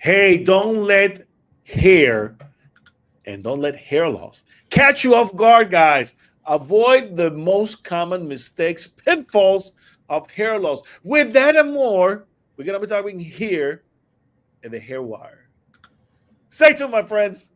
Hey, don't let hair and don't let hair loss catch you off guard, guys. Avoid the most common mistakes, pitfalls of hair loss. With that and more, we're going to be talking here in the hair wire. Stay tuned, my friends.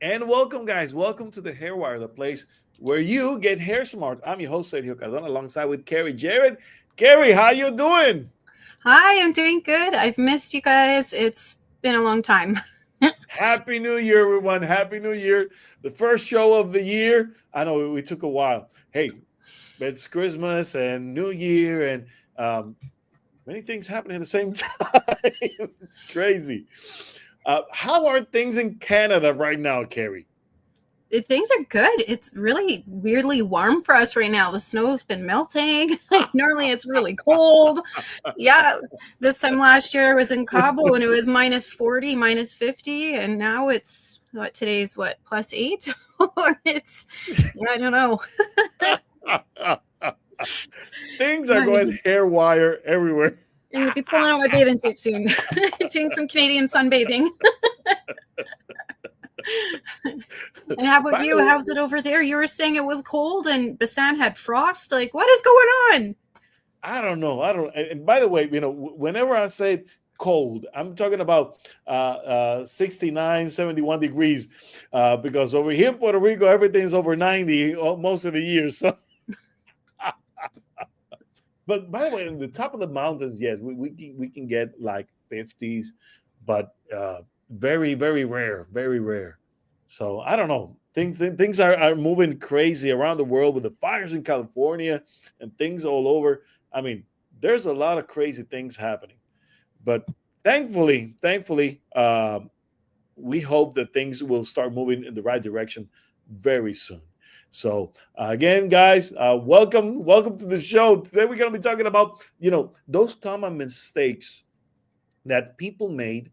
And welcome, guys. Welcome to the Hair Wire, the place where you get hair smart. I'm your host, Sergio Cardona, alongside with Carrie Jared. Carrie, how you doing? Hi, I'm doing good. I've missed you guys. It's been a long time. Happy New Year, everyone. Happy New Year. The first show of the year. I know we took a while. Hey, it's Christmas and New Year and many things happening at the same time. It's crazy. How are things in Canada right now, Carrie? Things are good. It's really weirdly warm for us right now. The snow's been melting. Normally it's really cold. Yeah, this time last year I was in Cabo and it was minus 40, minus 50, and now it's today's +8? It's I don't know. Things are going hair wire everywhere. I'm gonna be pulling out my bathing suit soon. Doing some Canadian sunbathing. And how about you? How's it over there? You were saying it was cold and Basan had frost. Like, what is going on? I don't know. And by the way, whenever I say cold, I'm talking about 69, 71 degrees because over here in Puerto Rico, everything's over 90 most of the year. So, but by the way, in the top of the mountains, yes, we can get like 50s, but very, very rare, very rare. So I don't know. Things are moving crazy around the world with the fires in California and things all over. I mean, there's a lot of crazy things happening, but thankfully, we hope that things will start moving in the right direction very soon. So again, guys, welcome to the show. Today we're going to be talking about those common mistakes that people made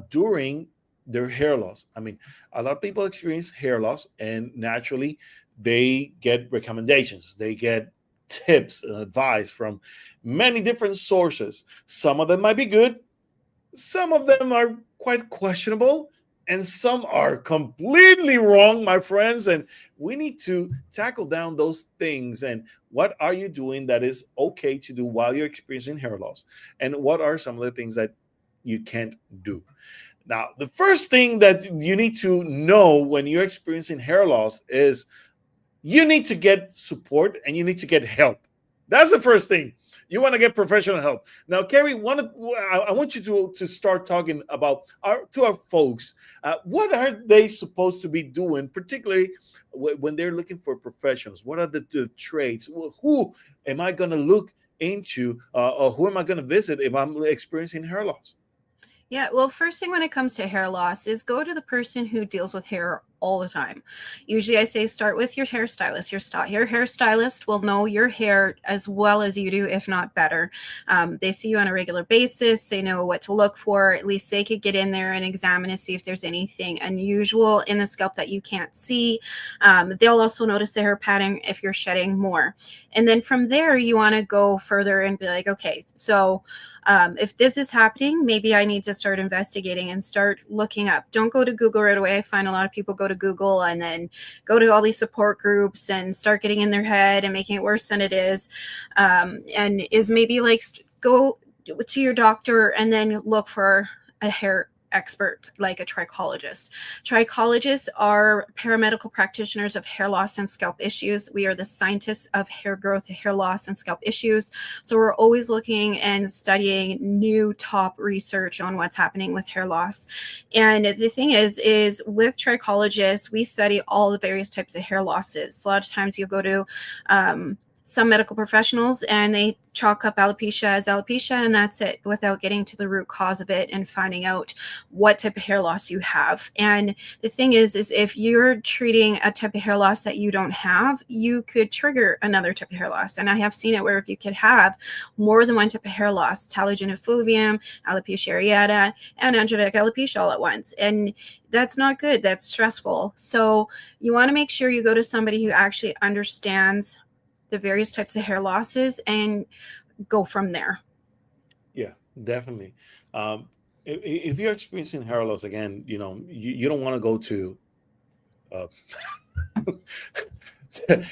during their hair loss. I mean, a lot of people experience hair loss, and naturally, they get recommendations. They get tips and advice from many different sources. Some of them might be good, some of them are quite questionable, and some are completely wrong, my friends. And we need to tackle down those things. And what are you doing that is okay to do while you're experiencing hair loss? And what are some of the things that you can't do? Now, the first thing that you need to know when you're experiencing hair loss is you need to get support and you need to get help. That's the first thing. You want to get professional help. Now, Carrie, I want you to start talking about to our folks. What are they supposed to be doing, particularly when they're looking for professionals? What are the traits? Who am I going to look into, or who am I going to visit if I'm experiencing hair loss? Yeah, well, first thing when it comes to hair loss is go to the person who deals with hair all the time. Usually I say start with your hairstylist. Your hairstylist will know your hair as well as you do, if not better. They see you on a regular basis. They know what to look for. At least they could get in there and examine and see if there's anything unusual in the scalp that you can't see. They'll also notice the hair pattern if you're shedding more. And then from there, you want to go further and be like, okay, so if this is happening, maybe I need to start investigating and start looking up. Don't go to Google right away. I find a lot of people go to Google and then go to all these support groups and start getting in their head and making it worse than it is. And is maybe like go to your doctor and then look for a hair expert like a trichologist. Trichologists are paramedical practitioners of hair loss and scalp issues. We are the scientists of hair growth, hair loss, and scalp issues. So we're always looking and studying new top research on what's happening with hair loss. And the thing is with trichologists, we study all the various types of hair losses. So a lot of times you'll go to some medical professionals, and they chalk up alopecia as alopecia, and that's it, without getting to the root cause of it and finding out what type of hair loss you have. And the thing is if you're treating a type of hair loss that you don't have, you could trigger another type of hair loss. And I have seen it where if you could have more than one type of hair loss, telogen effluvium, alopecia areata, and androgenetic alopecia all at once, and that's not good. That's stressful. So you want to make sure you go to somebody who actually understands the various types of hair losses and go from there. Yeah, definitely. Um, if you're experiencing hair loss again, you don't want to go to uh,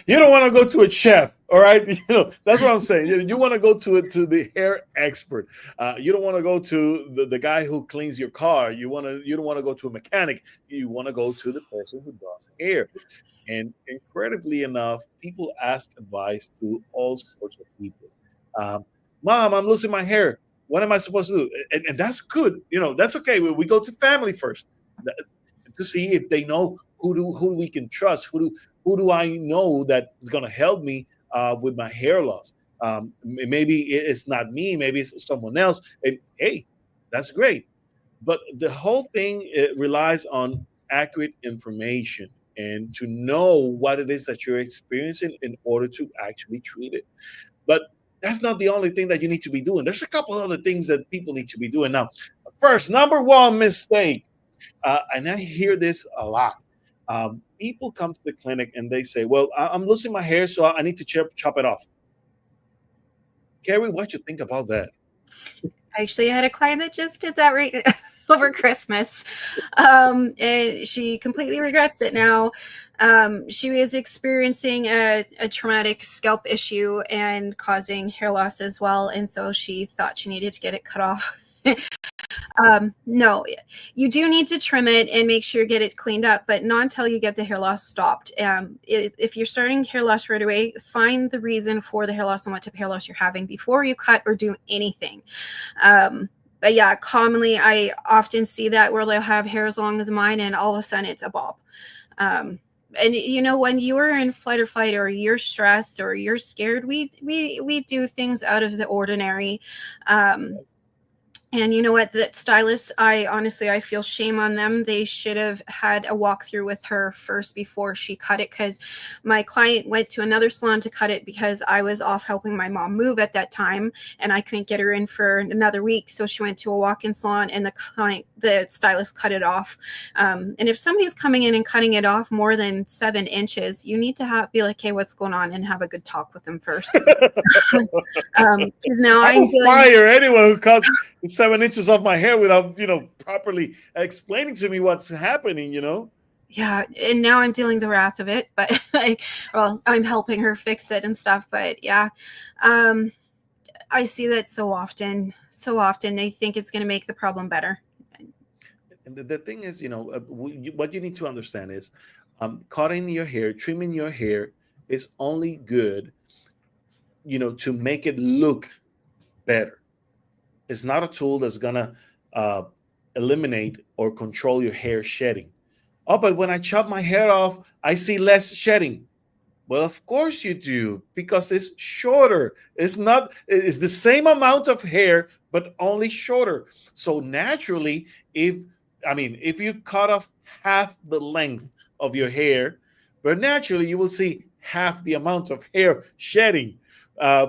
you don't want to go to a chef. All right, that's what I'm saying. You want to go to the hair expert. You don't want to go to the guy who cleans your car. You don't want to go to a mechanic. You want to go to the person who does hair. And incredibly enough, people ask advice to all sorts of people. Um, Mom, I'm losing my hair. What am I supposed to do? And that's good. That's okay. We go to family first to see if they know who we can trust. Who do I know that is going to help me with my hair loss? Maybe it's not me. Maybe it's someone else. And hey, that's great. But the whole thing, it relies on accurate information and to know what it is that you're experiencing in order to actually treat it. But that's not the only thing that you need to be doing. There's a couple other things that people need to be doing. Now, first, number one mistake, and I hear this a lot. People come to the clinic and they say, well, I'm losing my hair, so I need to chop it off. Carrie, what you think about that? Actually, I had a client that just did that right over Christmas. And she completely regrets it now. She was experiencing a traumatic scalp issue and causing hair loss as well. And so she thought she needed to get it cut off. No, you do need to trim it and make sure you get it cleaned up, but not until you get the hair loss stopped. If you're starting hair loss right away, find the reason for the hair loss and what type of hair loss you're having before you cut or do anything. But yeah, commonly I often see that where they'll have hair as long as mine and all of a sudden it's a bob. And when you are in flight or fight, or you're stressed or you're scared, we do things out of the ordinary. And you know what, that stylist, I feel shame on them. They should have had a walkthrough with her first before she cut it, because my client went to another salon to cut it because I was off helping my mom move at that time and I couldn't get her in for another week. So she went to a walk-in salon and the stylist cut it off. And if somebody's coming in and cutting it off more than 7 inches, you need to be like, hey, what's going on? And have a good talk with them first. Because now I will fire anyone who cuts 7 inches off my hair without, properly explaining to me what's happening, Yeah, and now I'm dealing the wrath of it, but I'm helping her fix it and stuff. But yeah, I see that so often. They think it's going to make the problem better. And the thing is, what you need to understand is cutting your hair, trimming your hair is only good, to make it look better. It's not a tool that's going to eliminate or control your hair shedding. Oh, but when I chop my hair off, I see less shedding. Well, of course you do, because it's shorter. It's the same amount of hair, but only shorter. So naturally, if you cut off half the length of your hair, but naturally you will see half the amount of hair shedding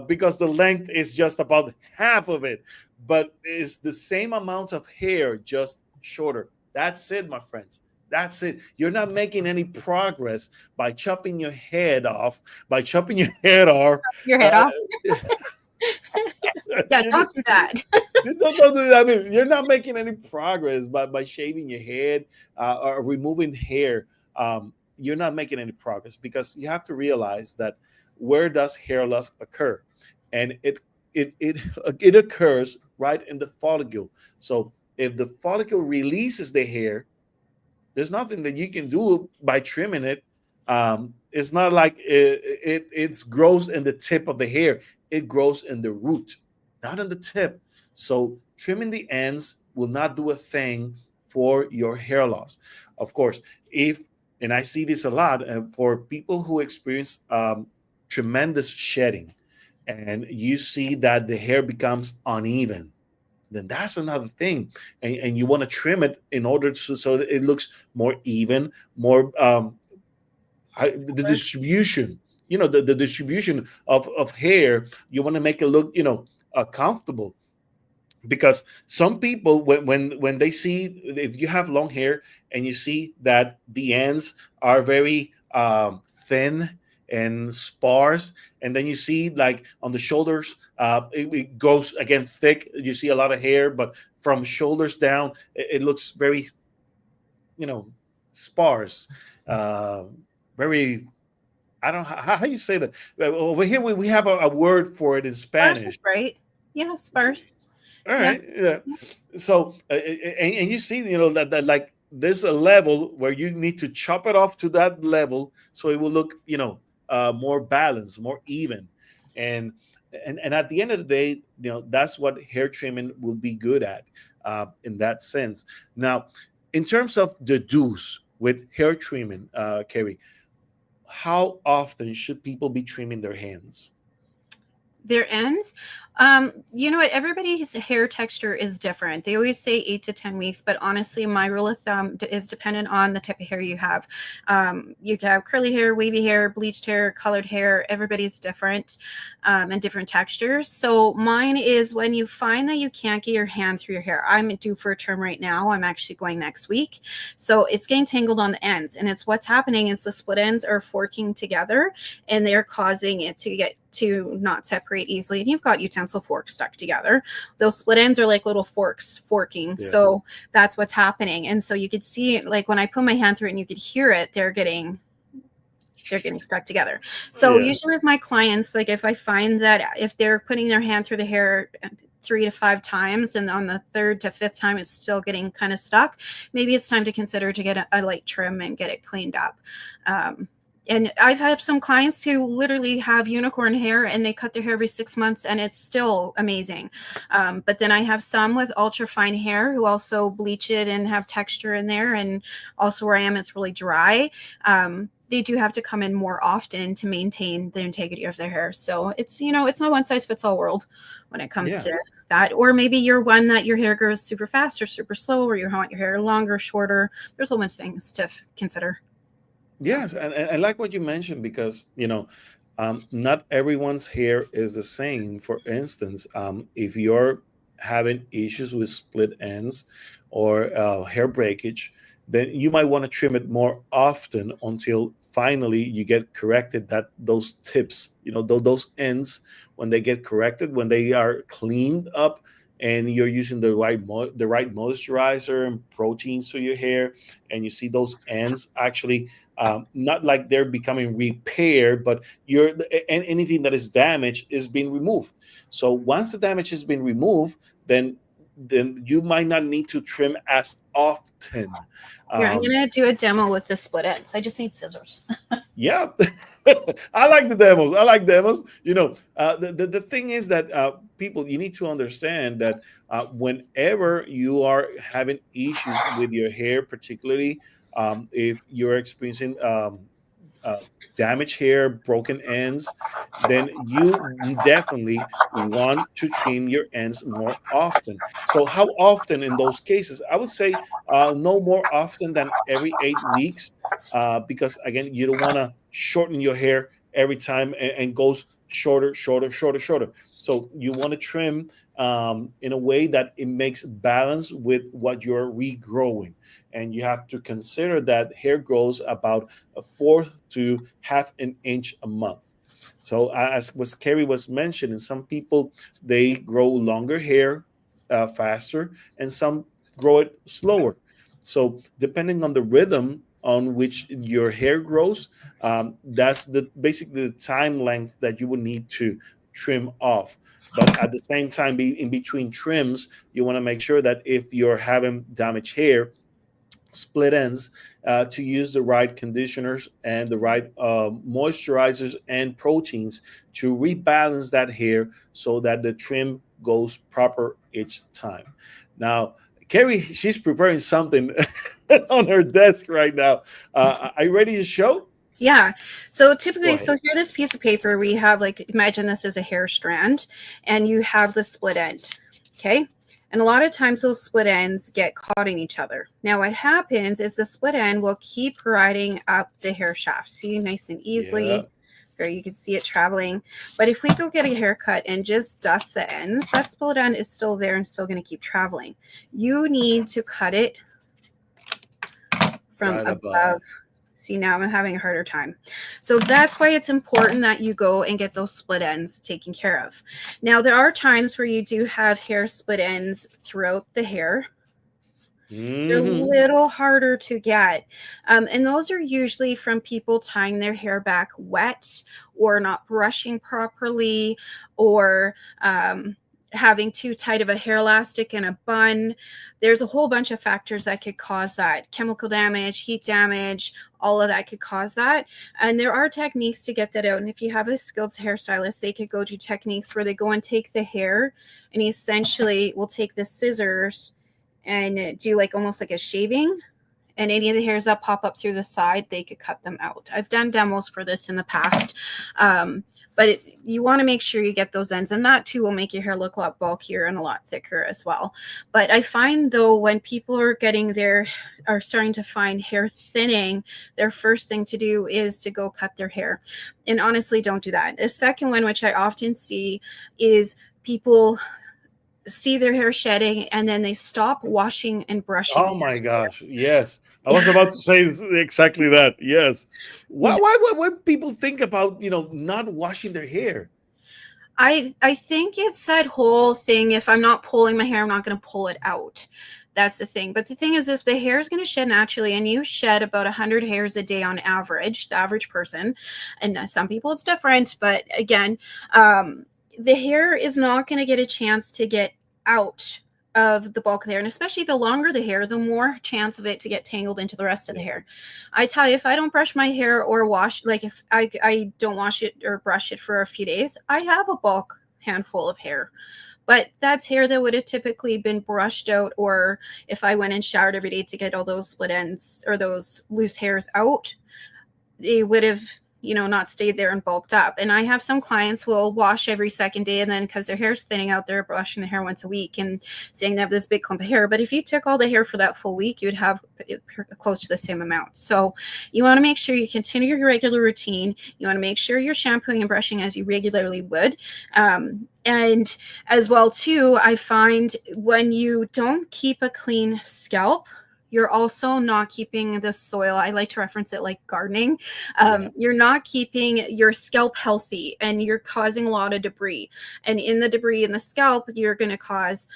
because the length is just about half of it. But it's the same amount of hair, just shorter. That's it, my friends. That's it. You're not making any progress by chopping your head off. Your head off. Yeah, don't do that. Don't do that. You're not making any progress by shaving your head or removing hair. You're not making any progress, because you have to realize that where does hair loss occur? And it occurs right in the follicle. So if the follicle releases the hair, there's nothing that you can do by trimming it. It's not like it grows in the tip of the hair. It grows in the root, not in the tip. So trimming the ends will not do a thing for your hair loss. Of course, and I see this a lot, for people who experience tremendous shedding, and you see that the hair becomes uneven, then that's another thing. And you want to trim it in order to so that it looks more even, more the distribution. The distribution of hair. You want to make it look comfortable, because some people when they see, if you have long hair and you see that the ends are very thin and sparse, and then you see like on the shoulders, it goes again thick, you see a lot of hair, but from shoulders down it looks very you know sparse, uh, very, I don't know how you say that. Over here we have a word for it in Sparse is Spanish. right. Yeah, sparse. All Yeah. right, yeah. So, and you see, that like there's a level where you need to chop it off to that level so it will look, more balanced, more even, and and at the end of the day, that's what hair trimming will be good at, in that sense. Now, in terms of the do's with hair trimming, Carrie, how often should people be trimming their hands? Their ends. You know what? Everybody's hair texture is different. They always say 8 to 10 weeks, but honestly, my rule of thumb is dependent on the type of hair you have. You can have curly hair, wavy hair, bleached hair, colored hair. Everybody's different, and different textures. So mine is when you find that you can't get your hand through your hair. I'm due for a trim right now. I'm actually going next week. So it's getting tangled on the ends. And it's what's happening is the split ends are forking together and they're causing it to not separate easily. And you've got utensil forks stuck together. Those split ends are like little forks forking. Yeah. So that's what's happening. And so you could see, like when I put my hand through it and you could hear it, they're getting stuck together. So Yeah. usually with my clients, like if I find that if they're putting their hand through the hair 3 to 5 times and on the third to fifth time it's still getting kind of stuck, maybe it's time to consider to get a light trim and get it cleaned up. And I've had some clients who literally have unicorn hair and they cut their hair every 6 months and it's still amazing. But then I have some with ultra fine hair who also bleach it and have texture in there. And also where I am, it's really dry. They do have to come in more often to maintain the integrity of their hair. So it's, it's not one size fits all world when it comes to that. Or maybe you're one that your hair grows super fast or super slow, or you want your hair longer, shorter. There's a whole bunch of things to consider. Yes, and I like what you mentioned, because not everyone's hair is the same. For instance, if you're having issues with split ends or hair breakage, then you might want to trim it more often until finally you get corrected. That those tips, those ends, when they get corrected, when they are cleaned up, and you're using the right moisturizer and proteins to your hair, and you see those ends actually, not like they're becoming repaired, but and anything that is damaged is being removed. So once the damage has been removed, then you might not need to trim as often. Here, I'm Um, gonna do a demo with the split ends. I just need scissors. yeah, I like the demos. I like demos. The thing is that, people, you need to understand that, whenever you are having issues with your hair, particularly, if you're experiencing, uh, damaged hair, broken ends, then you definitely want to trim your ends more often. So, how often in those cases? I would say, no more often than every 8 weeks, because again, you don't want to shorten your hair every time, and goes shorter, shorter, shorter, shorter. So, you want to trim, in a way that it makes balance with what you're regrowing. And you have to consider that hair grows about a fourth to half an inch a month. So, as was Kerry was mentioning, some people, they grow longer hair, faster, and some grow it slower. So depending on the rhythm on which your hair grows, that's the basically the time length that you would need to trim off. But at the same time, be in between trims, you want to make sure that if you're having damaged hair, split ends, to use the right conditioners and the right moisturizers and proteins to rebalance that hair so that the trim goes proper each time. Now, Carrie, she's preparing something on her desk right now. Are you ready to show? Yeah. So Go typically, so ahead. here, this piece of paper, we have, like, imagine this as a hair strand, and you have the split end. Okay. And a lot of times those split ends get caught in each other. Now, what happens is the split end will keep riding up the hair shaft. See, nice and Yeah. easily. Or you can see it traveling. But if we go get a haircut and just dust the ends, that split end is still there and still going to keep traveling. You need to cut it from Right above. above. See, now I'm having a harder time. So that's why it's important that you go and get those split ends taken care of. Now, there are times where you do have hair split ends throughout the hair. They're a Hmm. little harder to get. And those are usually from people tying their hair back wet or not brushing properly or having too tight of a hair elastic in a bun. There's a whole bunch of factors that could cause that. Chemical damage, heat damage, all of that could cause that. And there are techniques to get that out. And if you have a skilled hairstylist, they could go do techniques where they go and take the hair and essentially will take the scissors and do like almost like a shaving, and any of the hairs that pop up through the side, they could cut them out. I've done demos for this in the past. But you want to make sure you get those ends, and that too will make your hair look a lot bulkier and a lot thicker as well. But I find, though, when people are starting to find hair thinning, their first thing to do is to go cut their hair. And honestly, don't do that. The second one, which I often see, is people see their hair shedding and then they stop washing and brushing Oh their my gosh. Yes. I was hair. about to say exactly that. Yes. You know, Why people think about, not washing their hair? I think it's that whole thing, if I'm not pulling my hair, I'm not going to pull it out. That's the thing. But the thing is, if the hair is going to shed naturally, and you shed about 100 hairs a day on average, the average person, and some people it's different, but again, the hair is not going to get a chance to get out of the bulk of the hair. And especially the longer the hair, the more chance of it to get tangled into the rest of the Yeah. hair. I tell you, if I don't brush my hair or wash, like if I don't wash it or brush it for a few days, I have a bulk handful of hair. But that's hair that would have typically been brushed out, or if I went and showered every day to get all those split ends or those loose hairs out, they would have, not stayed there and bulked up. And I have some clients who will wash every second day, and then because their hair's thinning out, they're brushing the hair once a week and saying they have this big clump of hair. But if you took all the hair for that full week, you'd have close to the same amount. So you want to make sure you continue your regular routine. You want to make sure you're shampooing and brushing as you regularly would. And as well too, I find when you don't keep a clean scalp, you're also not keeping the soil. I like to reference it like gardening. Yeah. You're not keeping your scalp healthy, and you're causing a lot of debris. And in the debris in the scalp, you're going to cause,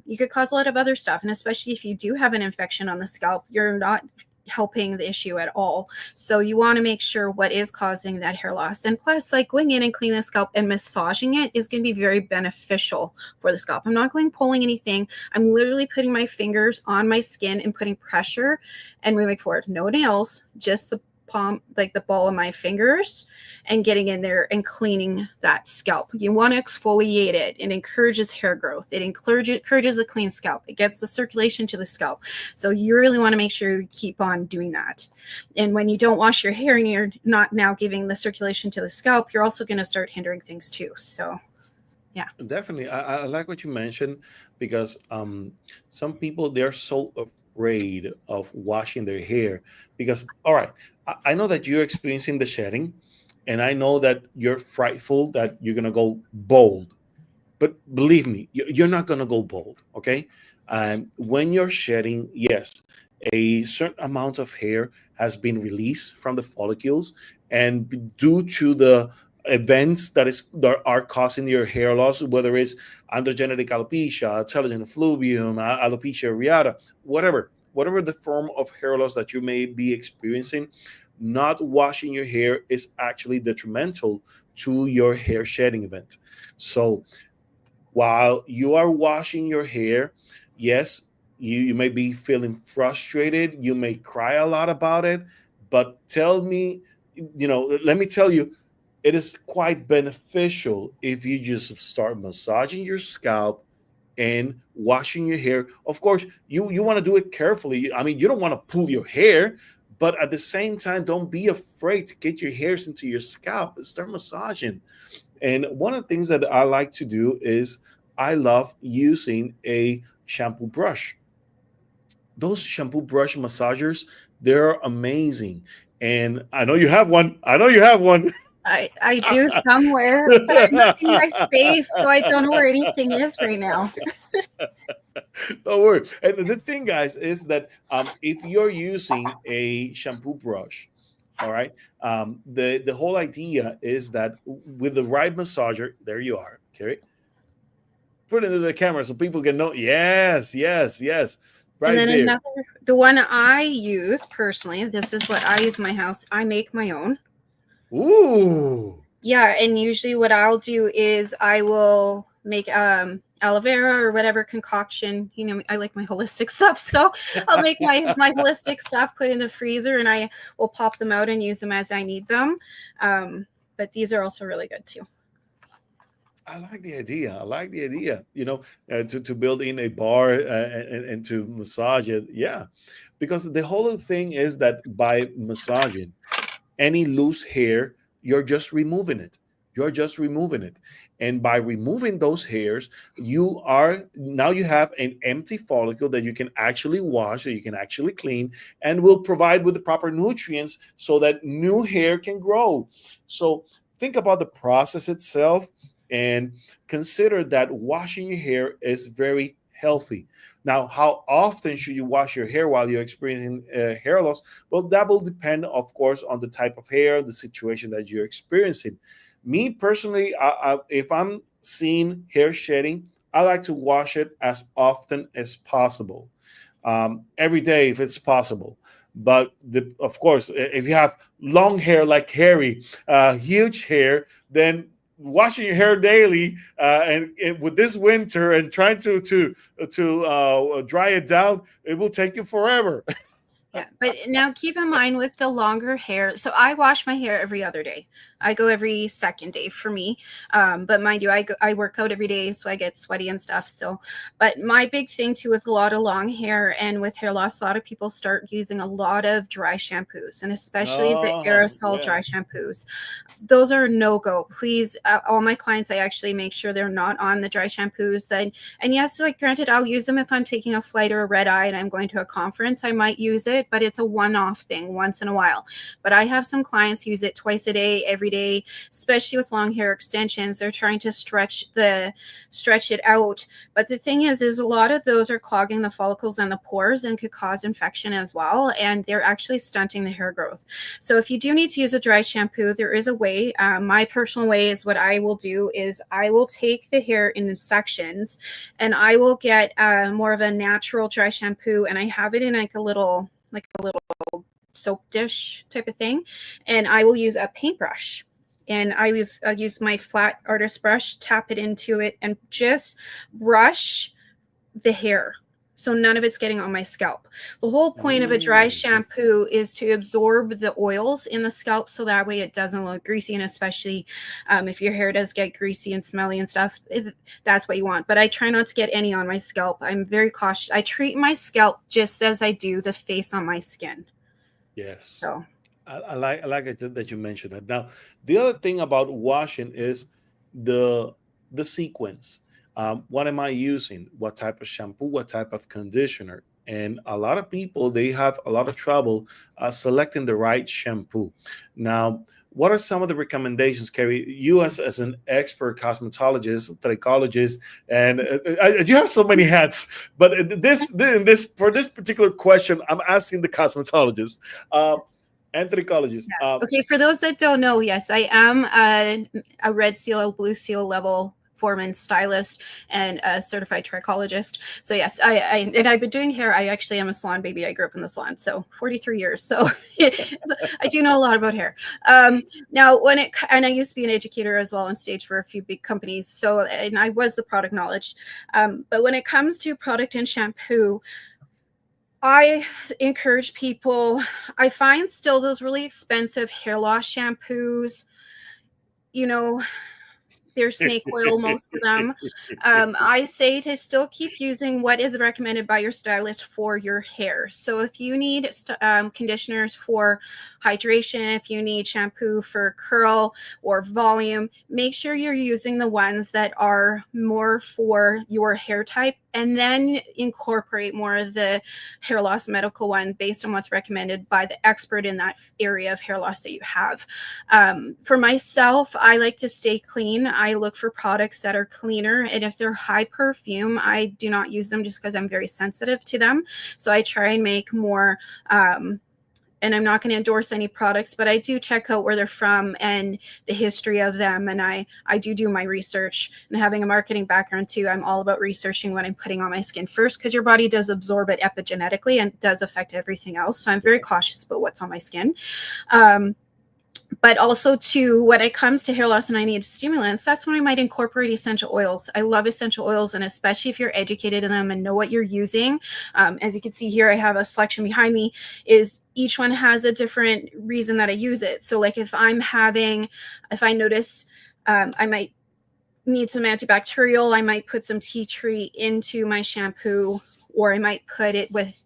you could cause a lot of other stuff. And especially if you do have an infection on the scalp, you're not helping the issue at all. So you want to make sure what is causing that hair loss. And plus, like, going in and cleaning the scalp and massaging it is going to be very beneficial for the scalp. I'm not going pulling anything. I'm literally putting my fingers on my skin and putting pressure and moving forward. No nails, just the palm, like the ball of my fingers, and getting in there and cleaning that scalp. You want to exfoliate it. It encourages hair growth. It encourages a clean scalp. It gets the circulation to the scalp. So you really want to make sure you keep on doing that. And when you don't wash your hair and you're not now giving the circulation to the scalp, you're also going to start hindering things too. So yeah. Definitely. I like what you mentioned because some people, they're so afraid of washing their hair because, all right, I know that you're experiencing the shedding, and I know that you're frightful that you're going to go bald. But believe me, you're not going to go bald, okay? When you're shedding, yes, a certain amount of hair has been released from the follicles, and due to the events that are causing your hair loss, whether it's androgenetic alopecia, telogen effluvium, alopecia areata, whatever the form of hair loss that you may be experiencing, not washing your hair is actually detrimental to your hair shedding event. So while you are washing your hair, yes, you may be feeling frustrated. You may cry a lot about it, but let me tell you, it is quite beneficial if you just start massaging your scalp and washing your hair. Of course, you want to do it carefully. I mean, you don't want to pull your hair, But at the same time, don't be afraid to get your hairs into your scalp and start massaging. And one of the things that I like to do is I love using a shampoo brush. Those shampoo brush massagers, they're amazing. And I know you have one. I know you have one. I do somewhere, but I'm not in my space, so I don't know where anything is right now. Don't worry. And the thing, guys, is that if you're using a shampoo brush, all right, the whole idea is that with the right massager, there you are. Okay, put it into the camera so people can know. Yes, yes, yes, And right then there. another, the one I use personally, this is what I use in my house. I make my own. Ooh. Yeah, and usually what I'll do is I will make aloe vera or whatever concoction. You know, I like my holistic stuff, so I'll make my holistic stuff, put in the freezer, and I will pop them out and use them as I need them. But these are also really good too. I like the idea. I like the idea. To build in a bar and to massage it. Yeah, because the whole thing is that by massaging any loose hair, you're just removing it. You're just removing it. And by removing those hairs, you have an empty follicle that you can actually wash, that you can actually clean, and will provide with the proper nutrients so that new hair can grow. So think about the process itself and consider that washing your hair is very healthy. Now, how often should you wash your hair while you're experiencing hair loss? Well, that will depend, of course, on the type of hair, the situation that you're experiencing. Me personally, if I'm seeing hair shedding, I like to wash it as often as possible, every day if it's possible. But of course, if you have long hair like Harry, huge hair, then washing your hair daily and with this winter and trying to dry it down, it will take you forever. Yeah, but now keep in mind with the longer hair. So I wash my hair every other day. I go every second day for me. But mind you, I work out every day, so I get sweaty and stuff. So, but my big thing too with a lot of long hair and with hair loss, a lot of people start using a lot of dry shampoos, and especially the aerosol dry Yes. shampoos. Those are no go. Please, all my clients, I actually make sure they're not on the dry shampoos. And yes, like granted, I'll use them if I'm taking a flight or a red eye and I'm going to a conference. I might use it, but it's a one-off thing once in a while. But I have some clients use it twice a day, every day, especially with long hair extensions. They're trying to stretch it out. But the thing is a lot of those are clogging the follicles and the pores and could cause infection as well. And they're actually stunting the hair growth. So if you do need to use a dry shampoo, there is a way. My personal way is what I will do is I will take the hair in sections and I will get more of a natural dry shampoo, and I have it in like a little soap dish type of thing, and I will use a paintbrush. And I use my flat artist brush, tap it into it, and just brush the hair. So none of it's getting on my scalp. The whole point of a dry Mm. shampoo is to absorb the oils in the scalp so that way it doesn't look greasy. And especially if your hair does get greasy and smelly and stuff, that's what you want. But I try not to get any on my scalp. I'm very cautious. I treat my scalp just as I do the face on my skin. Yes. So I like it that you mentioned that. Now, the other thing about washing is the the sequence. What am I using? What type of shampoo? What type of conditioner? And a lot of people they have a lot of trouble selecting the right shampoo. Now, what are some of the recommendations, Kerry? You as an expert cosmetologist, trichologist, and you have so many hats. But this for this particular question, I'm asking the cosmetologist. And trichologist. okay, for those that don't know, yes, I am a red seal, blue seal level foreman stylist and a certified trichologist. So yes, and I've been doing hair. I actually am a salon baby. I grew up in the salon, so 43 years. So I do know a lot about hair. Now, and I used to be an educator as well on stage for a few big companies. So, and I was the product knowledge. But when it comes to product and shampoo, I encourage people. I find still those really expensive hair loss shampoos, you know, they're snake oil, most of them. I say to still keep using what is recommended by your stylist for your hair. So if you need conditioners for hydration, if you need shampoo for curl or volume, make sure you're using the ones that are more for your hair type, and then incorporate more of the hair loss medical one based on what's recommended by the expert in that area of hair loss that you have. For myself, I like to stay clean. I look for products that are cleaner, and if they're high perfume, I do not use them just because I'm very sensitive to them. So I try and make more and I'm not going to endorse any products, but I do check out where they're from and the history of them. And I do my research, and having a marketing background too, I'm all about researching what I'm putting on my skin first, because your body does absorb it epigenetically and does affect everything else. So I'm very cautious about what's on my skin. But also too, when it comes to hair loss and I need stimulants, that's when I might incorporate essential oils. I love essential oils, and especially if you're educated in them and know what you're using. As you can see here, I have a selection behind me. Is each one has a different reason that I use it. So like if I notice I might need some antibacterial, I might put some tea tree into my shampoo, or I might put it with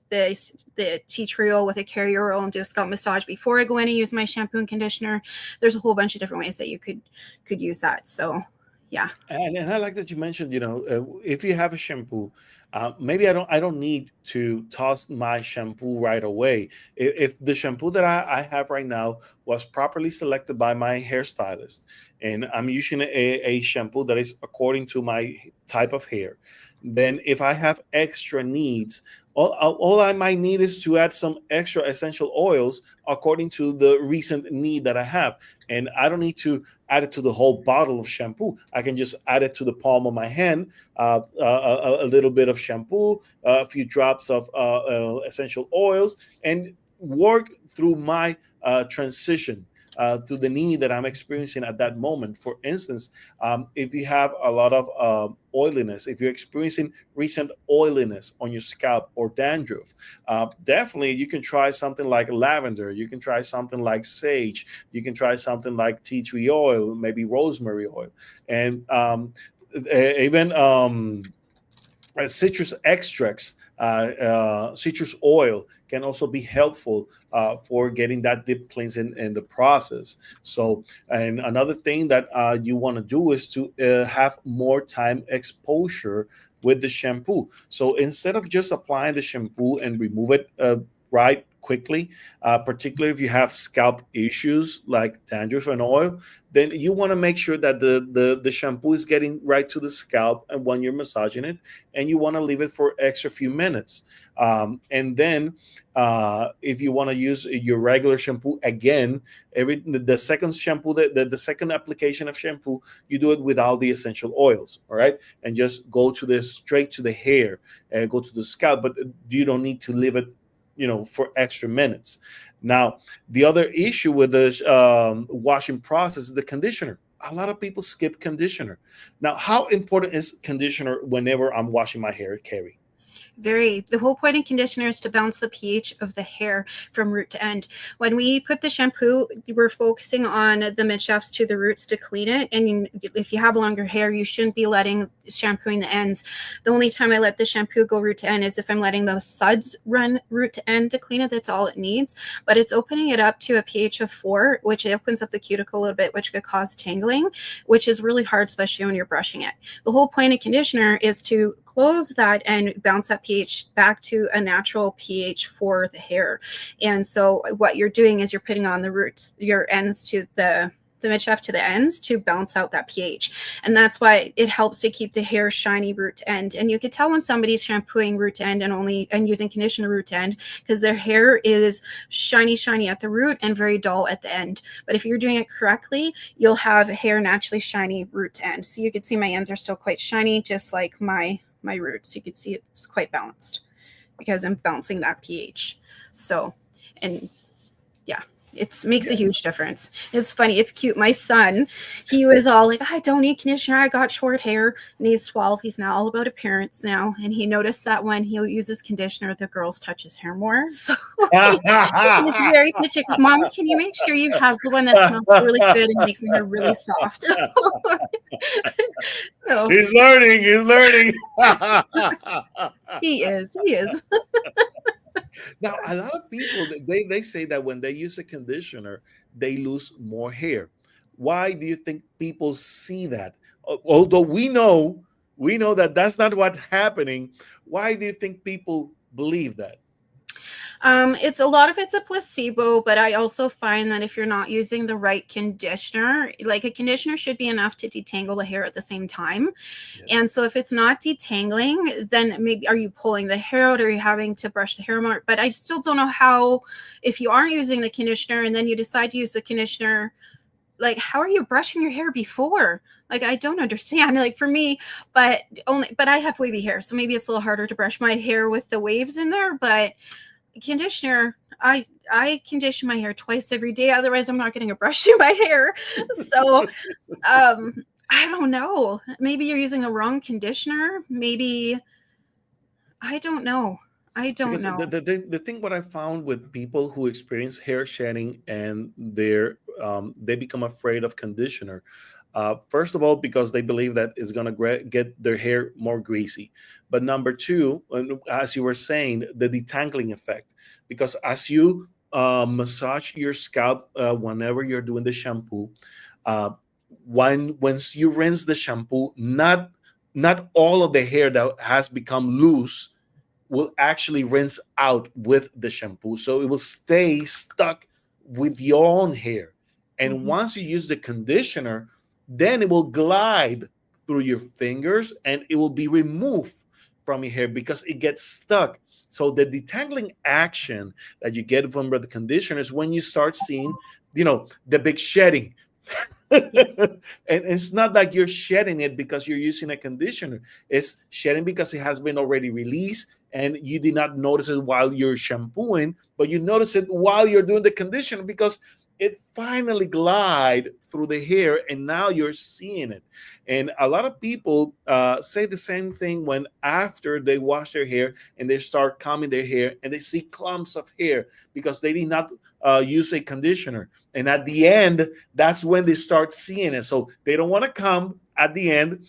the tea tree oil with a carrier oil and do a scalp massage before I go in and use my shampoo and conditioner. There's a whole bunch of different ways that you could use that. So yeah. And I like that you mentioned, if you have a shampoo, maybe I don't need to toss my shampoo right away. If the shampoo that I have right now was properly selected by my hairstylist, and I'm using a shampoo that is according to my type of hair, then if I have extra needs, all I might need is to add some extra essential oils according to the recent need that I have. And I don't need to add it to the whole bottle of shampoo. I can just add it to the palm of my hand, a little bit of shampoo, a few drops of essential oils, and work through my transition to the need that I'm experiencing at that moment. For instance, if you have a lot of oiliness, if you're experiencing recent oiliness on your scalp or dandruff, definitely you can try something like lavender. You can try something like sage. You can try something like tea tree oil, maybe rosemary oil, and even citrus extracts, citrus oil can also be helpful for getting that deep cleansing in the process. So, and another thing that you want to do is to have more time exposure with the shampoo. So instead of just applying the shampoo and remove it right quickly, particularly if you have scalp issues like dandruff and oil, then you want to make sure that the shampoo is getting right to the scalp and when you're massaging it, and you want to leave it for extra few minutes. And then if you want to use your regular shampoo again, the second shampoo, the second application of shampoo, you do it without the essential oils, all right, and just go to the straight to the hair and go to the scalp, but you don't need to leave it for extra minutes. Now, the other issue with the washing process is the conditioner. A lot of people skip conditioner. Now, how important is conditioner whenever I'm washing my hair, Carrie? The whole point in conditioner is to balance the pH of the hair from root to end. When we put the shampoo, we're focusing on the mid shafts to the roots to clean it. And if you have longer hair, you shouldn't be shampooing the ends. The only time I let the shampoo go root to end is if I'm letting those suds run root to end to clean it. That's all it needs. But it's opening it up to a pH of 4, which opens up the cuticle a little bit, which could cause tangling, which is really hard, especially when you're brushing it. The whole point of conditioner is to close that and bounce that pH back to a natural pH for the hair. And so what you're doing is you're putting on the roots, your ends to the mid shaft to the ends to balance out that pH. And that's why it helps to keep the hair shiny root to end. And you can tell when somebody's shampooing root to end and using conditioner root to end, because their hair is shiny at the root and very dull at the end. But if you're doing it correctly, you'll have hair naturally shiny root to end. So you can see my ends are still quite shiny, just like my roots. You can see it's quite balanced because I'm balancing that pH. So, and yeah. It makes a Yeah. huge difference. It's funny. It's cute. My son, he was all like, I don't need conditioner. I got short hair. And he's 12. He's now all about appearance now. And he noticed that when he uses conditioner, the girls touch his hair more. So he's very particular. Mom, can you make sure you have the one that smells really good and makes my hair really soft? So He's learning. He's learning. he is. He is. Now, a lot of people they say that when they use a conditioner, they lose more hair. Why do you think people see that? Although we know that that's not what's happening. Why do you think people believe that? It's a lot of it's a placebo, but I also find that if you're not using the right conditioner, like a conditioner should be enough to detangle the hair at the same time. Yeah. And so if it's not detangling, then maybe are you pulling the hair out or are you having to brush the hair more? But I still don't know how, if you are using the conditioner and then you decide to use the conditioner, like how are you brushing your hair before? Like I don't understand. Like for me, but I have wavy hair, so maybe it's a little harder to brush my hair with the waves in there, but conditioner, I condition my hair twice every day, otherwise I'm not getting a brush in my hair. So I don't know, maybe you're using the wrong conditioner, maybe, I don't know, I don't Because know. the thing what I found with people who experience hair shedding and they become afraid of conditioner. First of all, because they believe that it's gonna get their hair more greasy, but number two, as you were saying, the detangling effect. Because as you massage your scalp whenever you're doing the shampoo, uh, once you rinse the shampoo, not all of the hair that has become loose will actually rinse out with the shampoo. So it will stay stuck with your own hair. And Mhm. once you use the conditioner, then it will glide through your fingers and it will be removed from your hair because it gets stuck. So the detangling action that you get from the conditioner is when you start seeing, the big shedding. Yeah. And it's not that you're shedding it because you're using a conditioner. It's shedding because it has been already released and you did not notice it while you're shampooing, but you notice it while you're doing the conditioner because it finally glide through the hair and now you're seeing it. And a lot of people say the same thing when after they wash their hair and they start combing their hair and they see clumps of hair because they did not use a conditioner. And at the end, that's when they start seeing it. So they don't want to come at the end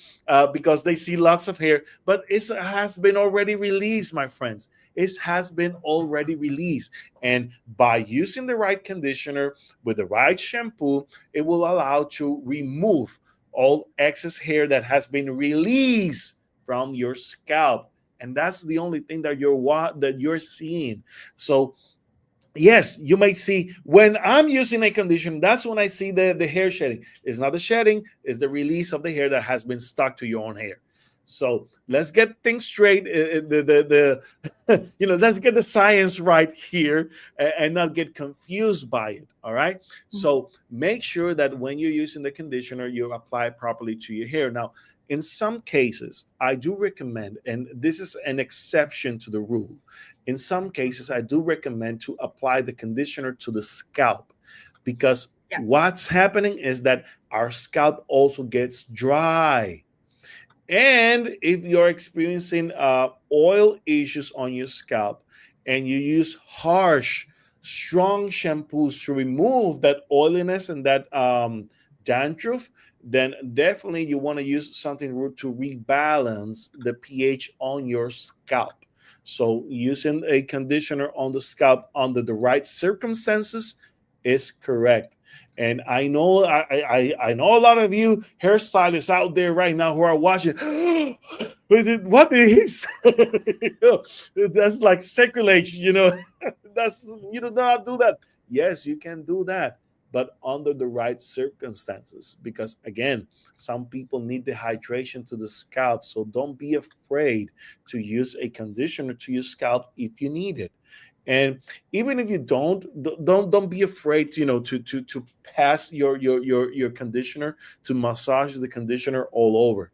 because they see lots of hair, but it has been already released, my friends. It has been already released. And by using the right conditioner with the right shampoo, it will allow to remove all excess hair that has been released from your scalp. And that's the only thing that you're seeing. So yes, you might see when I'm using a conditioner, that's when I see the hair shedding. It's not the shedding, it's the release of the hair that has been stuck to your own hair. So let's get things straight. Let's get the science right here and not get confused by it. All right. Mhm. So make sure that when you're using the conditioner, you apply it properly to your hair. Now, in some cases, I do recommend, and this is an exception to the rule. In some cases, I do recommend to apply the conditioner to the scalp because Yeah. what's happening is that our scalp also gets dry. And if you're experiencing oil issues on your scalp and you use harsh, strong shampoos to remove that oiliness and that dandruff, then definitely you want to use something to rebalance the pH on your scalp. So using a conditioner on the scalp under the right circumstances is correct. And I know I know a lot of you hairstylists out there right now who are watching. What did he say? That's like sacrilege, That's you do not do that. Yes, you can do that, but under the right circumstances. Because again, some people need the hydration to the scalp, so don't be afraid to use a conditioner to your scalp if you need it. And even if you don't be afraid to, to pass your conditioner, to massage the conditioner all over.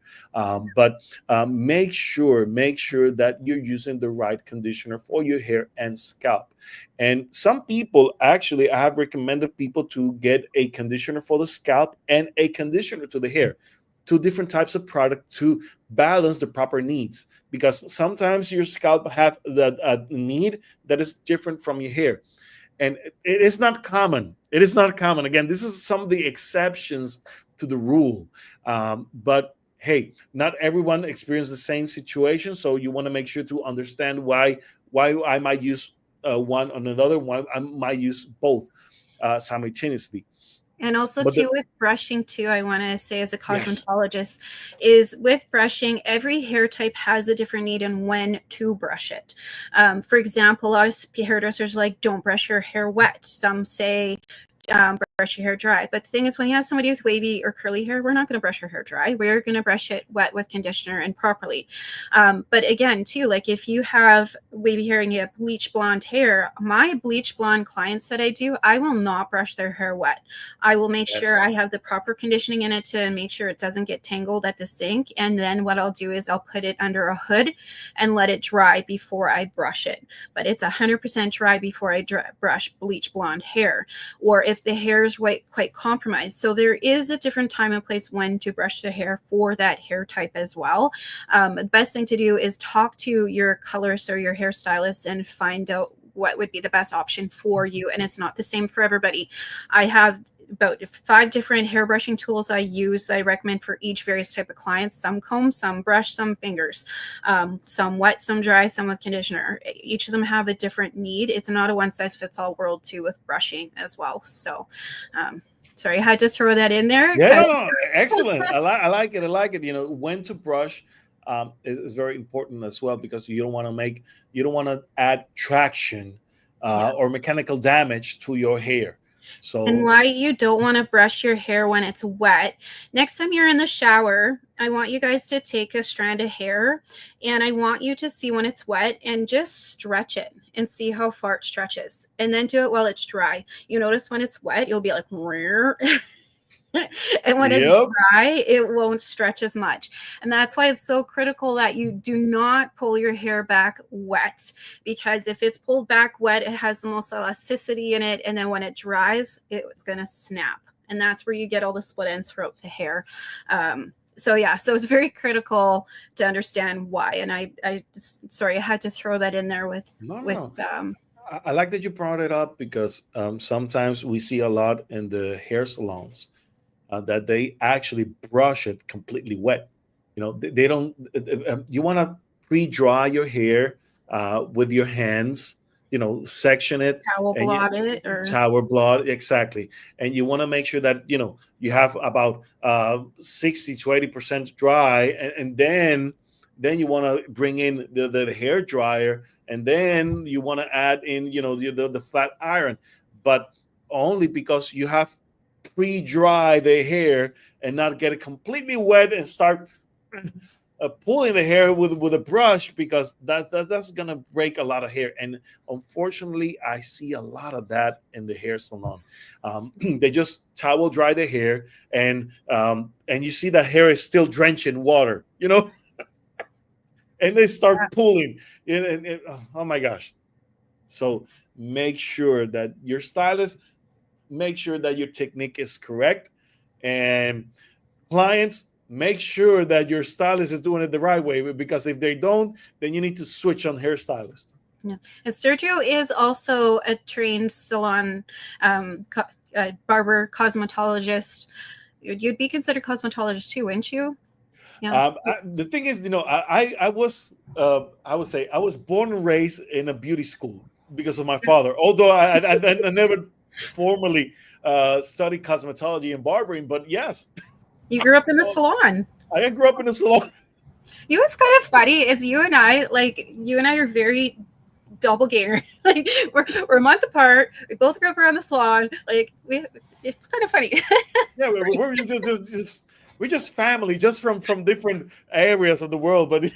But make sure that you're using the right conditioner for your hair and scalp. And some people, actually, I have recommended people to get a conditioner for the scalp and a conditioner to the hair, two different types of product to balance the proper needs, because sometimes your scalp have the need that is different from your hair. And it is not common. It is not common. Again, this is some of the exceptions to the rule. But hey, not everyone experiences the same situation, so you want to make sure to understand why I might use one or another, why I might use both simultaneously. And also But too with brushing too, I want to say as a yes, cosmetologist, is with brushing, every hair type has a different need and when to brush it. For example, a lot of hairdressers like don't brush your hair wet. Some say brush your hair dry. But the thing is, when you have somebody with wavy or curly hair, we're not going to brush your hair dry. We're going to brush it wet with conditioner and properly. But again, too, like if you have wavy hair and you have bleach blonde hair, my bleach blonde clients that I do, I will not brush their hair wet. I will make sure yes, I have the proper conditioning in it to make sure it doesn't get tangled at the sink. And then what I'll do is I'll put it under a hood and let it dry before I brush it. But it's 100% dry before I brush bleach blonde hair, or if the hair is quite compromised. So there is a different time and place when to brush the hair for that hair type as well. The best thing to do is talk to your colorist or your hairstylist and find out what would be the best option for you. And it's not the same for everybody. I have about 5 different hair brushing tools I use that I recommend for each various type of clients. Some comb, some brush, some fingers, some wet, some dry, some with conditioner. Each of them have a different need. It's not a one size fits all world too with brushing as well. So sorry, I had to throw that in there yeah, no, because no, excellent. I like it. I like it. When to brush is very important as well, because you don't want to add traction yeah. or mechanical damage to your hair. And So why you don't want to brush your hair when it's wet. Next time you're in the shower, I want you guys to take a strand of hair and I want you to see when it's wet and just stretch it and see how far it stretches. And then do it while it's dry. You notice when it's wet, you'll be like, and when it's yep, dry, it won't stretch as much. And that's why it's so critical that you do not pull your hair back wet, because if it's pulled back wet, it has the most elasticity in it. And then when it dries, it's going to snap. And that's where you get all the split ends throughout the hair. So yeah, so it's very critical to understand why. And I sorry, I had to throw that in there no, no, with no. I like that you brought it up, because sometimes we see a lot in the hair salons that they actually brush it completely wet. They don't. You want to pre-dry your hair with your hands. Section it, towel and you blot it or tower blood, exactly. And you want to make sure that you have about 60 to 80% dry, and then you want to bring in the hair dryer, and then you want to add in the flat iron, but only because you have pre-dry the hair and not get it completely wet and start pulling the hair with a brush, because that's gonna break a lot of hair. And unfortunately, I see a lot of that in the hair salon. They just towel dry the hair, and you see the hair is still drenched in water, and they start pulling. Oh my gosh! So make sure that your stylist, make sure that your technique is correct, and clients, make sure that your stylist is doing it the right way, because if they don't, then you need to switch on hairstylist. yeah. And Sergio is also a trained salon barber, cosmetologist. You'd be considered cosmetologist too, wouldn't you? Yeah. The thing is, I was, I would say, I was born and raised in a beauty school because of my father. Although I never formally studied cosmetology and barbering, but yes, You grew up in the salon. I grew up in a salon. You know what's kind of funny is you and I are very doppelganger. Like we're a month apart. We both grew up around the salon. It's kind of funny. Yeah, we're just family, just from different areas of the world, but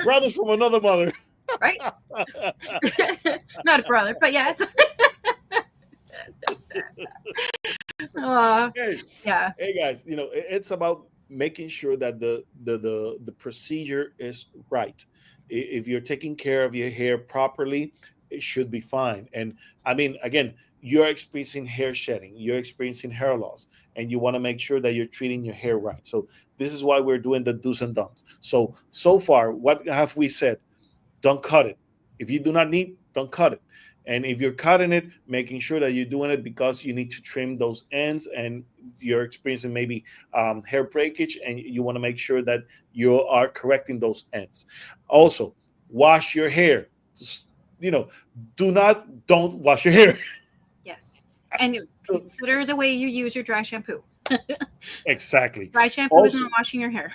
brothers from another mother. right? Not a brother, but yes. uh, Hey, yeah. hey guys, it's about making sure that the procedure is right. If you're taking care of your hair properly, it should be fine. And I mean, again, you're experiencing hair shedding, you're experiencing hair loss, and you want to make sure that you're treating your hair right. So this is why we're doing the do's and don'ts. So far, what have we said? Don't cut it. If you do not need, don't cut it. And if you're cutting it, making sure that you're doing it because you need to trim those ends and you're experiencing maybe hair breakage, and you want to make sure that you are correcting those ends. Also, wash your hair. Just, you know, don't wash your hair. Yes. And consider the way you use your dry shampoo. Exactly. Dry shampoo is Also, not washing your hair.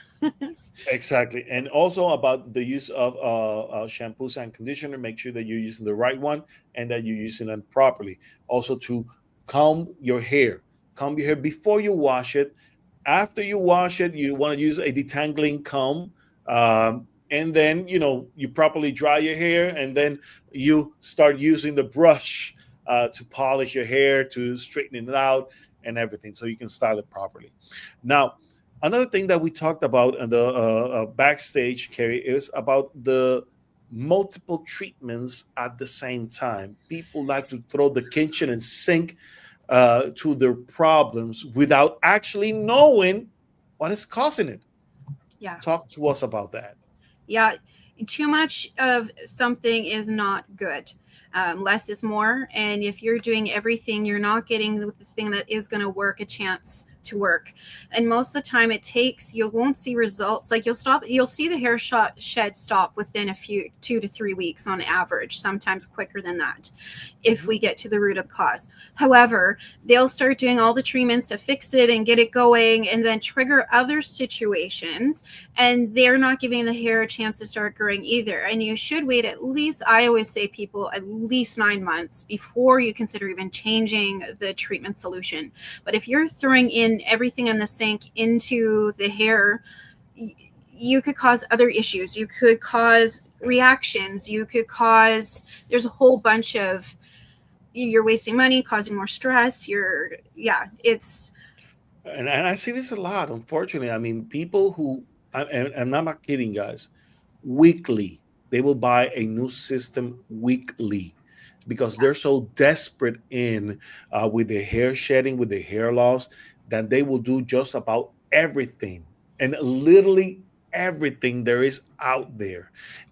exactly. And also about the use of shampoos and conditioner, make sure that you're using the right one and that you're using them properly. Also, to comb your hair. Comb your hair before you wash it. After you wash it, you want to use a detangling comb. And then, you properly dry your hair, and then you start using the brush to polish your hair, to straighten it out and everything so you can style it properly. Now, another thing that we talked about in the backstage, Carrie, is about the multiple treatments at the same time. People like to throw the kitchen and sink to their problems without actually knowing what is causing it. Yeah. Talk to us about that. Yeah. Too much of something is not good. Less is more. And if you're doing everything, you're not getting the thing that is going to work a chance to work. And most of the time it takes, you won't see results. Like you'll see the hair shed stop within a few 2 to 3 weeks on average, sometimes quicker than that, if Mhm. we get to the root of cause. However, they'll start doing all the treatments to fix it and get it going, and then trigger other situations, and they're not giving the hair a chance to start growing either. And you should wait at least, I always say people, at least 9 months before you consider even changing the treatment solution. But if you're throwing in everything in the sink into the hair, you could cause other issues. You could cause reactions. You could cause, there's a whole bunch of, you're wasting money, causing more stress. Yeah, it's, And I see this a lot, unfortunately. I mean, people who, and I'm not kidding, guys, weekly, they will buy a new system weekly because they're so desperate in with their hair shedding, with their hair loss, that they will do just about everything, and literally everything there is out there.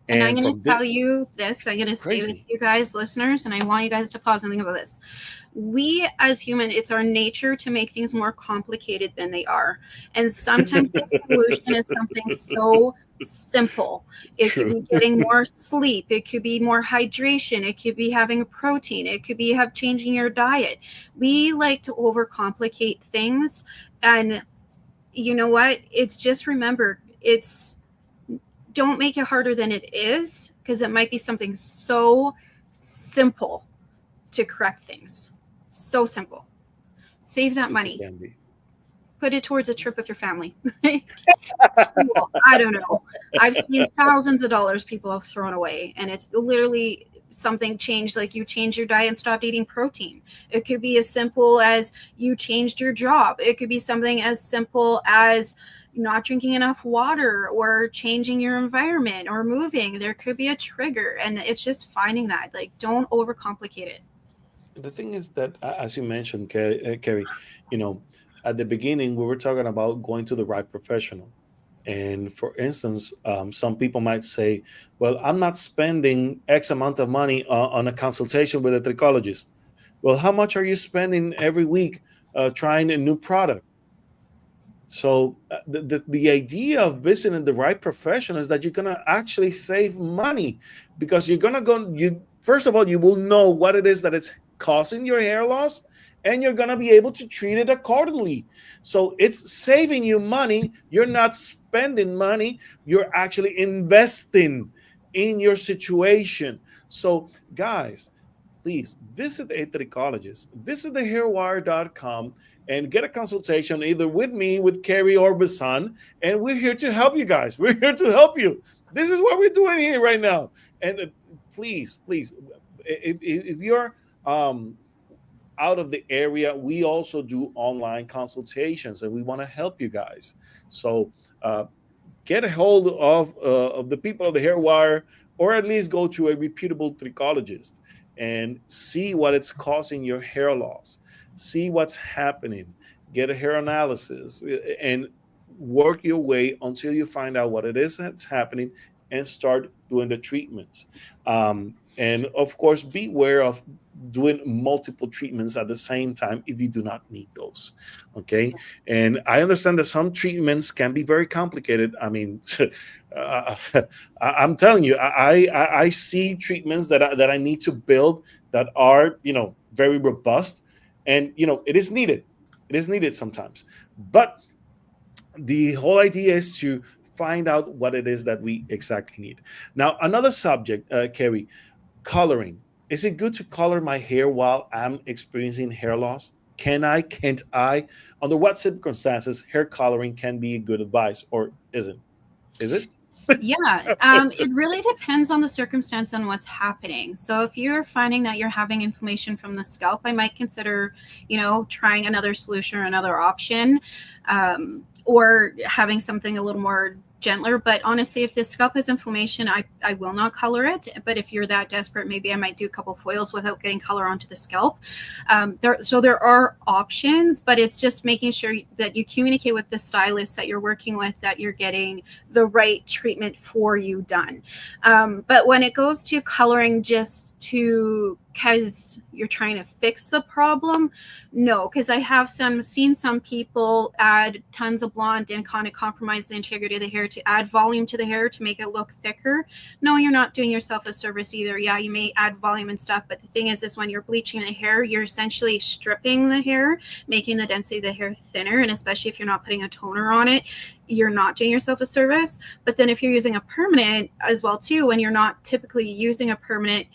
and I'm And going to from tell this, you this. I'm going to say this to crazy. you guys, listeners, and I want you guys to pause and think about this. We as human, it's our nature to make things more complicated than they are. And sometimes the solution is something so simple. It could True. be getting more sleep. It could be more hydration. It could be having protein. It could be changing your diet. We like to overcomplicate things. And you know what? It's just, remember, it's, don't make it harder than it is, because it might be something so simple to correct things. So simple. Save that It money. can be. Put it towards a trip with your family. School. I don't know. I've seen thousands of dollars people have thrown away, and it's literally something changed. Like you changed your diet and stopped eating protein. It could be as simple as you changed your job. It could be something as simple as not drinking enough water, or changing your environment, or moving. There could be a trigger, and it's just finding that. Like, don't overcomplicate it. The thing is that, as you mentioned, Kerry, you know, at the beginning we were talking about going to the right professional. And for instance, some people might say, "Well, I'm not spending X amount of money on a consultation with a trichologist." Well, how much are you spending every week trying a new product? So the idea of visiting the right professional is that you're gonna actually save money, because you're gonna go, you first of all, you will know what it is that it's causing your hair loss, and you're gonna be able to treat it accordingly. So it's saving you money. You're not spending money, you're actually investing in your situation. So guys, please visit a trichologist, visit thehairwire.com, and get a consultation either with me, with Carrie, or with Son. And we're here to help you guys. We're here to help you. This is what we're doing here right now. And please, if you're um, out of the area, we also do online consultations, and we want to help you guys. So uh, get a hold of the people of the hair wire, or at least go to a reputable trichologist and see what it's causing your hair loss, see what's happening, get a hair analysis, and work your way until you find out what it is that's happening and start doing the treatments. And of course, beware of doing multiple treatments at the same time if you do not need those. Okay. And I understand that some treatments can be very complicated. I mean, uh, I'm telling you, I see treatments that I need to build that are, very robust, and it is needed. It is needed sometimes, but the whole idea is to find out what it is that we exactly need. Now, another subject, Kerry, coloring. Is it good to color my hair while I'm experiencing hair loss? Can I? Can't I? Under what circumstances hair coloring can be good advice, or isn't? Is it? Yeah, it really depends on the circumstance and what's happening. So if you're finding that you're having inflammation from the scalp, I might consider, trying another solution or another option, or having something a little more gentler. But honestly, if the scalp has inflammation, I will not color it. But if you're that desperate, maybe I might do a couple foils without getting color onto the scalp. There are options, but it's just making sure that you communicate with the stylist that you're working with, that you're getting the right treatment for you done. But when it goes to coloring just because you're trying to fix the problem, no, because I have seen some people add tons of blonde and kind of compromise the integrity of the hair to add volume to the hair to make it look thicker. No, you're not doing yourself a service either. Yeah, you may add volume and stuff, but the thing is when you're bleaching the hair, you're essentially stripping the hair, making the density of the hair thinner, and especially if you're not putting a toner on it, you're not doing yourself a service. But then if you're using a permanent as well too, when you're not typically using a permanent,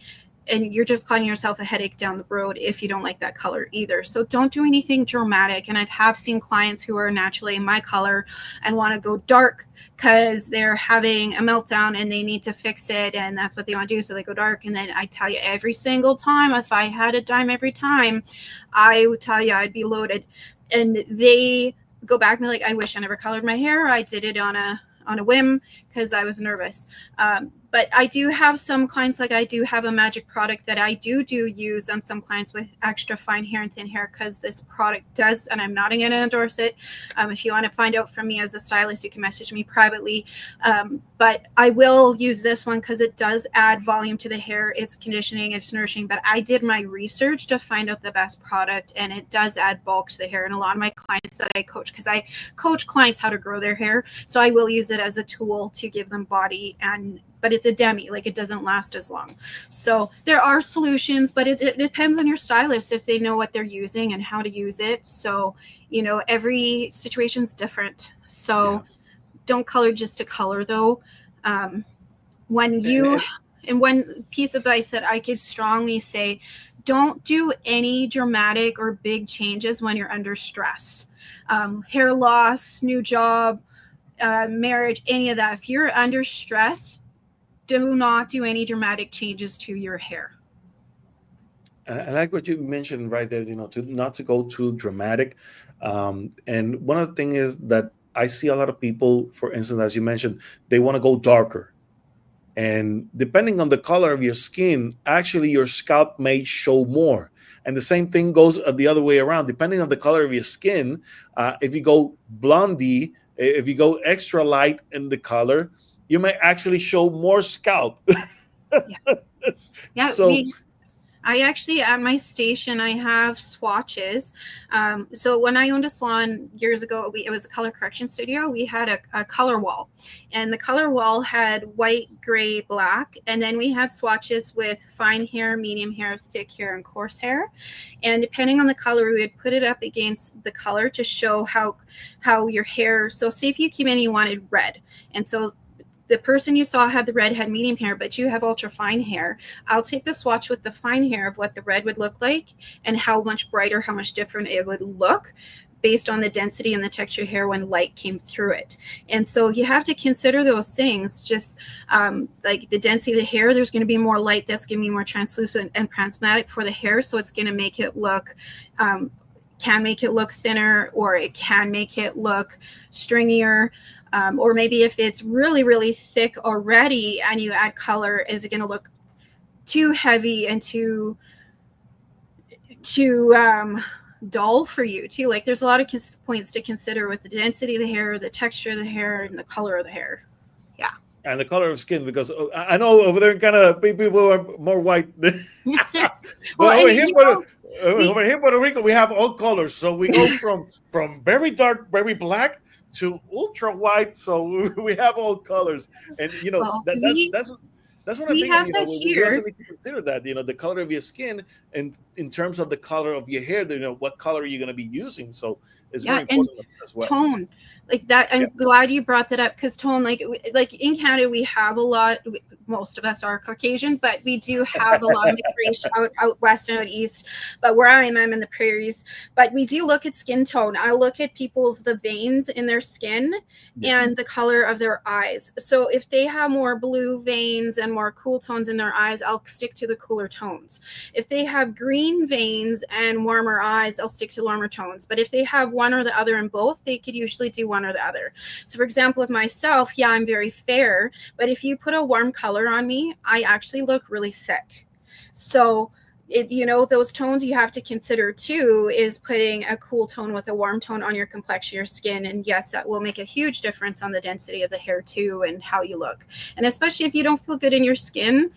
and you're just causing yourself a headache down the road if you don't like that color either. So don't do anything dramatic. And I've seen clients who are naturally my color and want to go dark because they're having a meltdown and they need to fix it, and that's what they want to do. So they go dark. And then I tell you, every single time, if I had a dime every time, I would tell you I'd be loaded. And they go back and be like, I wish I never colored my hair. I did it on a whim because I was nervous. But I do have some clients, like I do have a magic product that I do use on some clients with extra fine hair and thin hair, because this product does, and I'm not going to endorse it. If you want to find out from me as a stylist, you can message me privately. But I will use this one because it does add volume to the hair. It's conditioning, it's nourishing. But I did my research to find out the best product, and it does add bulk to the hair. And a lot of my clients that I coach, because I coach clients how to grow their hair, so I will use it as a tool to give them body, but it's a demi, like it doesn't last as long. So there are solutions, but it depends on your stylist if they know what they're using and how to use it. So, every situation's different. So don't color just to color though. And one piece of advice that I could strongly say, don't do any dramatic or big changes when you're under stress. Hair loss, new job, marriage, any of that. If you're under stress, do not do any dramatic changes to your hair. I like what you mentioned right there, to not to go too dramatic. And one of the things is that I see a lot of people, for instance, as you mentioned, they want to go darker. And depending on the color of your skin, actually your scalp may show more. And the same thing goes the other way around. Depending on the color of your skin, if you go blondie, if you go extra light in the color, you may actually show more scalp. Yeah. Yeah. So I actually, at my station, I have swatches. So when I owned a salon years ago, it was a color correction studio. We had a color wall, and the color wall had white, gray, black. And then we had swatches with fine hair, medium hair, thick hair, and coarse hair. And depending on the color, we would put it up against the color to show how your hair. So say if you came in and you wanted red, and so the person you saw had the red, had medium hair, but you have ultra fine hair. I'll take the swatch with the fine hair of what the red would look like and how much brighter, how much different it would look based on the density and the texture of hair when light came through it. And so you have to consider those things. Just like the density of the hair, there's going to be more light that's going to be more translucent and prismatic for the hair, so it's going to make it look can make it look thinner, or it can make it look stringier. Or maybe if it's really, really thick already and you add color, is it going to look too heavy and too dull for you too? Like there's a lot of points to consider with the density of the hair, the texture of the hair, and the color of the hair. Yeah. And the color of skin, because I know over there kind of people who are more white. But Well, over and here, you know, over here in Puerto Rico, we have all colors. So we go from very dark, very black to ultra white. So we have all colors, and well, we that's one of the things have that we also here. need to consider, that the color of your skin, and in terms of the color of your hair, what color are you going to be using. So it's very Yeah, and important as well. tone, like that. Yeah. I'm glad you brought that up, because tone, like in Canada, we have a lot. Most of us are Caucasian, but we do have a lot of mixed race out west and out east. But where I am, I'm in the prairies. But we do look at skin tone. I look at the veins in their skin Yes. and the color of their eyes. So if they have more blue veins and more cool tones in their eyes, I'll stick to the cooler tones. If they have green veins and warmer eyes, I'll stick to warmer tones. But if they have one or the other in both, they could usually do one or the other. So for example, with myself, yeah, I'm very fair, but if you put a warm color on me, I actually look really sick. So those tones you have to consider too, is putting a cool tone with a warm tone on your complexion, your skin. And yes, that will make a huge difference on the density of the hair too, and how you look. And especially if you don't feel good in your skin,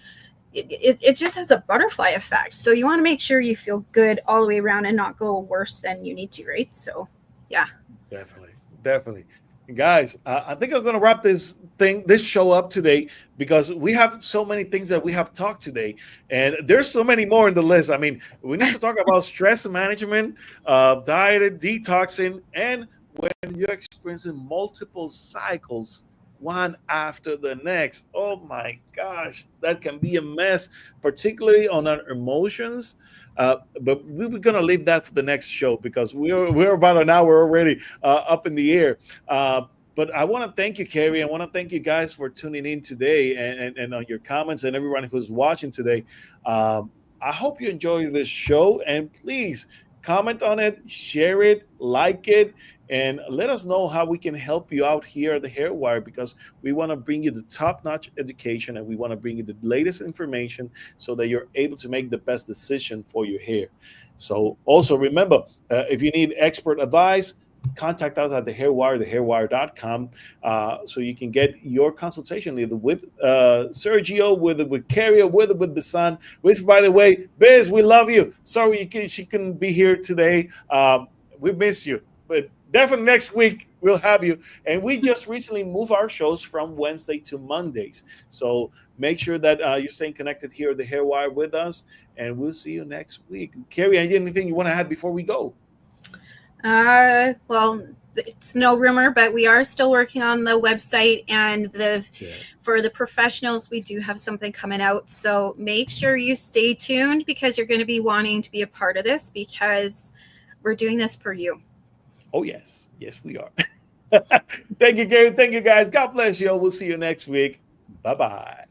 it just has a butterfly effect. So you want to make sure you feel good all the way around and not go worse than you need to, right? So yeah. Definitely. Guys, I think I'm going to wrap this show up today, because we have so many things that we have talked today, and there's so many more in the list. I mean, we need to talk about stress management, diet, detoxing, and when you're experiencing multiple cycles, one after the next. Oh my gosh, that can be a mess, particularly on our emotions. But we were gonna leave that for the next show, because we're about an hour already up in the air. But I want to thank you, Carrie. I want to thank you guys for tuning in today, and on your comments, and everyone who's watching today. I hope you enjoy this show, and please comment on it, share it, like it, and let us know how we can help you out here at the Hair Wire, because we want to bring you the top-notch education, and we want to bring you the latest information so that you're able to make the best decision for your hair. So also remember, if you need expert advice, contact us at the Hairwire, thehairwire.com, so you can get your consultation either with Sergio, with Carrie, or with Bisan. Which, by the way, Biz, we love you. Sorry she couldn't be here today. We miss you, but definitely next week we'll have you. And we just recently moved our shows from Wednesday to Mondays, so make sure that you're staying connected here at the Hairwire with us, and we'll see you next week. Carrie, anything you want to add before we go? Well, it's no rumor, but we are still working on the website, and for the professionals, we do have something coming out. So make sure you stay tuned, because you're going to be wanting to be a part of this, because we're doing this for you. Oh, yes. Yes, we are. Thank you, Gary. Thank you, guys. God bless you. We'll see you next week. Bye-bye.